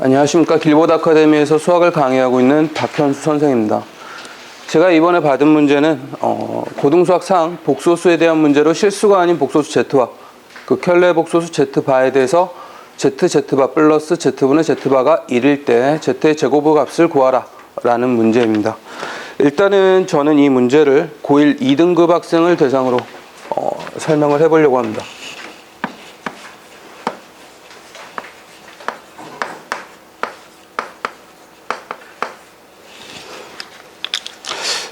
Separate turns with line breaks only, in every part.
안녕하십니까. 길보드 아카데미에서 수학을 강의하고 있는 박현수 선생입니다. 제가 이번에 받은 문제는 고등수학 상 복소수에 대한 문제로 실수가 아닌 복소수 Z와 그 켤레 복소수 Z바에 대해서 ZZ바 플러스 Z분의 Z바가 1일 때 Z의 제곱의 값을 구하라 라는 문제입니다. 일단은 저는 이 문제를 고1 2등급 학생을 대상으로 설명을 해보려고 합니다.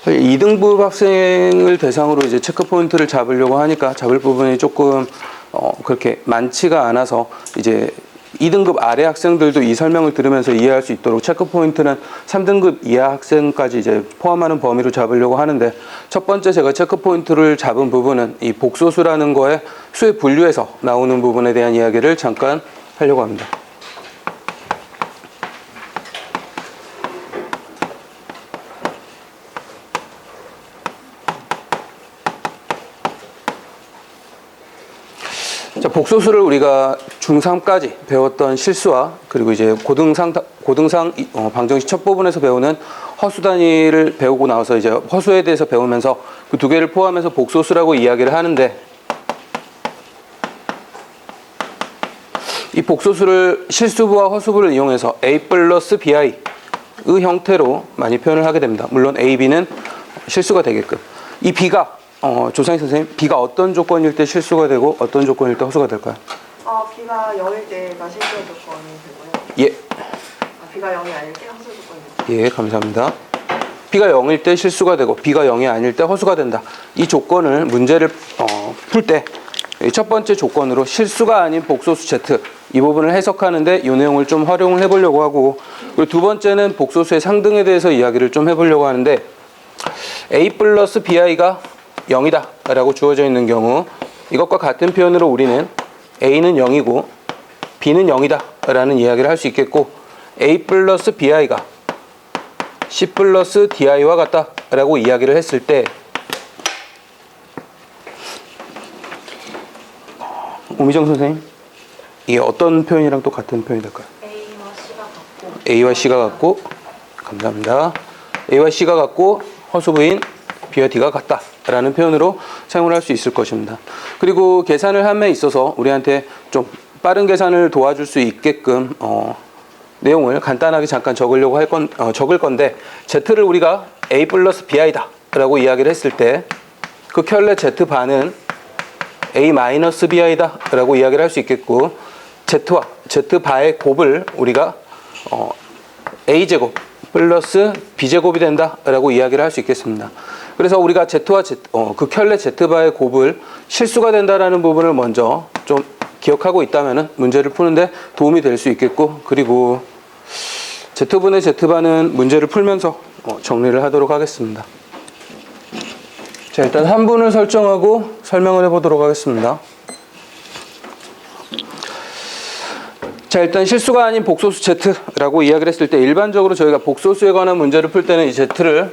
2등급 학생을 대상으로 이제 체크 포인트를 잡으려고 하니까 잡을 부분이 조금 그렇게 많지가 않아서 이제 2등급 아래 학생들도 이 설명을 들으면서 이해할 수 있도록 체크 포인트는 3등급 이하 학생까지 이제 포함하는 범위로 잡으려고 하는데, 첫 번째 제가 체크 포인트를 잡은 부분은 이 복소수라는 거에 수의 분류에서 나오는 부분에 대한 이야기를 잠깐 하려고 합니다. 자, 복소수를 우리가 중3까지 배웠던 실수와 그리고 이제 고등상 방정식 첫 부분에서 배우는 허수 단위를 배우고 나와서 이제 허수에 대해서 배우면서 그 두 개를 포함해서 복소수라고 이야기를 하는데, 이 복소수를 실수부와 허수부를 이용해서 A 플러스 BI의 형태로 많이 표현을 하게 됩니다. 물론 A, B는 실수가 되게끔. 이 B가 조상희 선생님, B가 어떤 조건일 때 실수가 되고 어떤 조건일 때 허수가 될까요?
B가 0일 때가 실수 조건이 되고요.
예.
B가 0이 아닐 때 허수 조건이 되죠.
예, 감사합니다. B가 0일 때 실수가 되고 B가 0이 아닐 때 허수가 된다. 이 조건을 문제를 풀 때 첫 번째 조건으로 실수가 아닌 복소수 Z 이 부분을 해석하는데 이 내용을 좀 활용을 해보려고 하고, 그리고 두 번째는 복소수의 상등에 대해서 이야기를 좀 해보려고 하는데, A 플러스 BI가 0이다 라고 주어져 있는 경우 이것과 같은 표현으로 우리는 A는 0이고 B는 0이다 라는 이야기를 할 수 있겠고, A 플러스 BI가 C 플러스 DI와 같다 라고 이야기를 했을 때 오미정 선생님, 이게 어떤 표현이랑 또 같은 표현이 될까요? A와 C가 같고, 감사합니다. A와 C가 같고 허수부인 B와 D가 같다 라는 표현으로 사용을 할 수 있을 것입니다. 그리고 계산을 함에 있어서 우리한테 좀 빠른 계산을 도와줄 수 있게끔 내용을 간단하게 잠깐 적을 건데, Z를 우리가 A 플러스 BI다 라고 이야기를 했을 때 그 켤레 Z바는 A 마이너스 BI다 라고 이야기를 할 수 있겠고, Z와 Z바의 곱을 우리가 A제곱 플러스 B제곱이 된다 라고 이야기를 할 수 있겠습니다. 그래서 우리가 Z와 그 켤레 Z바의 곱을 실수가 된다라는 부분을 먼저 좀 기억하고 있다면 문제를 푸는데 도움이 될 수 있겠고, 그리고 Z분의 Z바는 문제를 풀면서 정리를 하도록 하겠습니다. 자, 일단 한분을 설정하고 설명을 해보도록 하겠습니다. 자, 일단 실수가 아닌 복소수 Z라고 이야기를 했을 때 일반적으로 저희가 복소수에 관한 문제를 풀 때는 이 Z를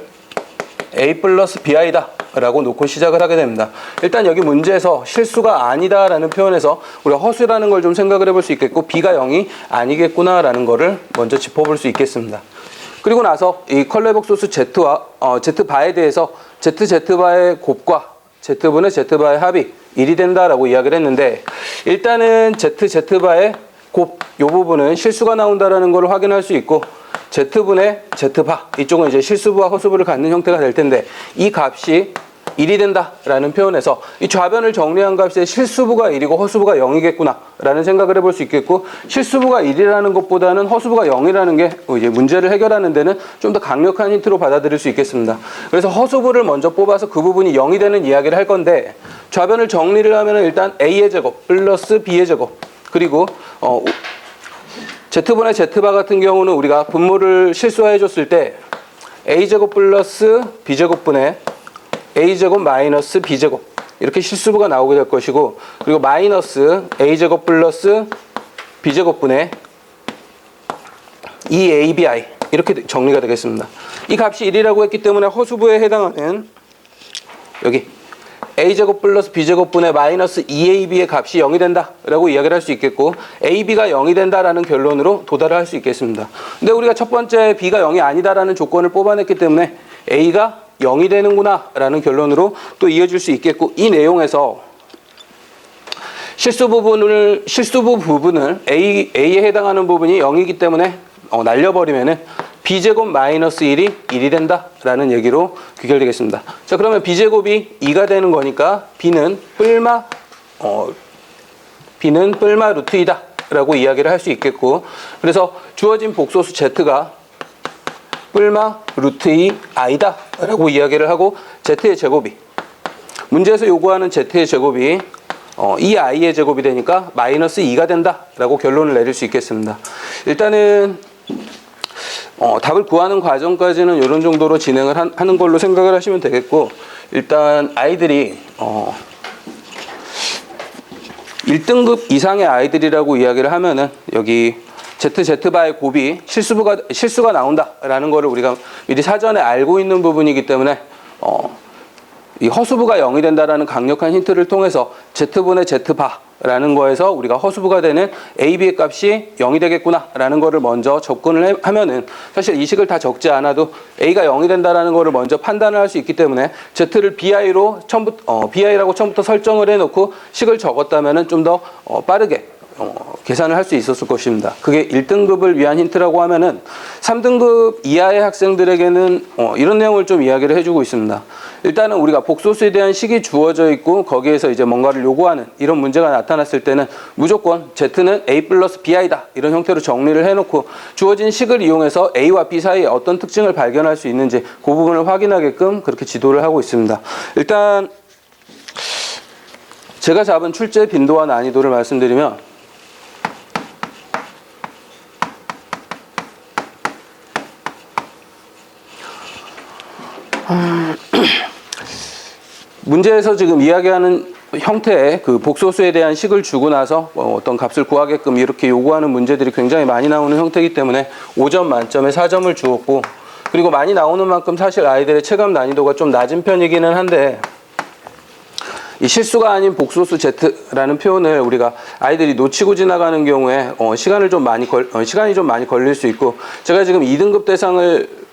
A 플러스 BI다 라고 놓고 시작을 하게 됩니다. 일단 여기 문제에서 실수가 아니다 라는 표현에서 우리가 허수라는 걸 좀 생각을 해볼 수 있겠고, B가 0이 아니겠구나 라는 거를 먼저 짚어볼 수 있겠습니다. 그리고 나서 이 컬레 복소수 Z와 Z바에 대해서 ZZ바의 곱과 Z분의 Z바의 합이 1이 된다라고 이야기를 했는데, 일단은 ZZ바의 곱 이 부분은 실수가 나온다라는 걸 확인할 수 있고, Z분의 Z바 이쪽은 이제 실수부와 허수부를 갖는 형태가 될 텐데, 이 값이 1이 된다라는 표현에서 이 좌변을 정리한 값에 실수부가 1이고 허수부가 0이겠구나 라는 생각을 해볼 수 있겠고, 실수부가 1이라는 것보다는 허수부가 0이라는 게 이제 문제를 해결하는 데는 좀 더 강력한 힌트로 받아들일 수 있겠습니다. 그래서 허수부를 먼저 뽑아서 그 부분이 0이 되는 이야기를 할 건데, 좌변을 정리를 하면 일단 A의 제곱 플러스 B의 제곱, 그리고 Z분의 Z바 같은 경우는 우리가 분모를 실수해 줬을 때 A제곱 플러스 B제곱분의 A제곱 마이너스 B제곱 이렇게 실수부가 나오게 될 것이고, 그리고 마이너스 A제곱 플러스 B제곱분의 2ABI 이렇게 정리가 되겠습니다. 이 값이 1이라고 했기 때문에 허수부에 해당하는 여기 a제곱 플러스 b제곱분의 마이너스 2ab의 값이 0이 된다라고 이야기를 할 수 있겠고 ab가 0이 된다라는 결론으로 도달을 할 수 있겠습니다. 근데 우리가 첫 번째 b가 0이 아니다라는 조건을 뽑아냈기 때문에 a가 0이 되는구나 라는 결론으로 또 이어질 수 있겠고, 이 내용에서 실수부 부분을 a에 해당하는 부분이 0이기 때문에 날려버리면은 b제곱 마이너스 1이 1이 된다라는 얘기로 귀결되겠습니다. 자, 그러면 b제곱이 2가 되는 거니까 b는 뿔마 루트 2다 라고 이야기를 할 수 있겠고, 그래서 주어진 복소수 z가 뿔마 루트 2 i다 라고 이야기를 하고, z의 제곱이 문제에서 요구하는 z의 제곱이 2i의 제곱이 되니까 마이너스 2가 된다 라고 결론을 내릴 수 있겠습니다. 일단은 답을 구하는 과정까지는 이런 정도로 진행을 하는 걸로 생각을 하시면 되겠고, 일단 아이들이 1등급 이상의 아이들이라고 이야기를 하면은 여기 ZZ바의 곱이 실수가 나온다라는 거를 우리가 미리 사전에 알고 있는 부분이기 때문에 이 허수부가 0이 된다라는 강력한 힌트를 통해서 Z분의 Z바라는 거에서 우리가 허수부가 되는 AB의 값이 0이 되겠구나라는 거를 먼저 접근을 하면은 사실 이 식을 다 적지 않아도 A가 0이 된다라는 거를 먼저 판단을 할 수 있기 때문에 Z를 BI라고 처음부터 설정을 해놓고 식을 적었다면은 좀 더 빠르게 계산을 할 수 있었을 것입니다. 그게 1등급을 위한 힌트라고 하면은 3등급 이하의 학생들에게는 이런 내용을 좀 이야기를 해주고 있습니다. 일단은 우리가 복소수에 대한 식이 주어져 있고 거기에서 이제 뭔가를 요구하는 이런 문제가 나타났을 때는 무조건 Z는 A 플러스 BI다 이런 형태로 정리를 해놓고 주어진 식을 이용해서 A와 B 사이에 어떤 특징을 발견할 수 있는지 그 부분을 확인하게끔 그렇게 지도를 하고 있습니다. 일단 제가 잡은 출제 빈도와 난이도를 말씀드리면 문제에서 지금 이야기하는 형태의 그 복소수에 대한 식을 주고 나서 어떤 값을 구하게끔 이렇게 요구하는 문제들이 굉장히 많이 나오는 형태이기 때문에 5점 만점에 4점을 주었고, 그리고 많이 나오는 만큼 사실 아이들의 체감 난이도가 좀 낮은 편이기는 한데, 이 실수가 아닌 복소수 Z라는 표현을 우리가 아이들이 놓치고 지나가는 경우에 시간이 좀 많이 걸릴 수 있고, 제가 지금 2등급 대상을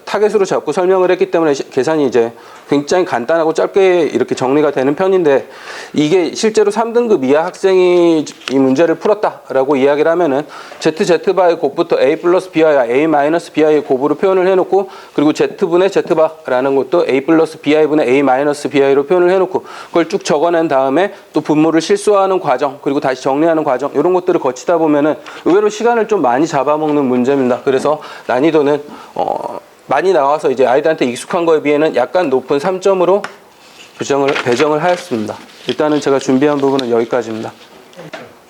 타겟으로 잡고 설명을 했기 때문에 계산이 이제 굉장히 간단하고 짧게 이렇게 정리가 되는 편인데, 이게 실제로 3등급 이하 학생이 이 문제를 풀었다라고 이야기를 하면은 ZZ바의 곱부터 A 플러스 B와 A 마이너스 Bi의 곱으로 표현을 해놓고, 그리고 Z분의 Z바라는 것도 A 플러스 Bi분의 A 마이너스 Bi로 표현을 해놓고 그걸 쭉 적어낸 다음에 또 분모를 실수하는 과정, 그리고 다시 정리하는 과정, 이런 것들을 거치다 보면은 의외로 시간을 좀 많이 잡아먹는 문제입니다. 그래서 난이도는 많이 나와서 이제 아이들한테 익숙한 거에 비해는 약간 높은 3점으로 배정을 하였습니다. 일단은 제가 준비한 부분은 여기까지입니다.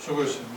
수고하셨습니다.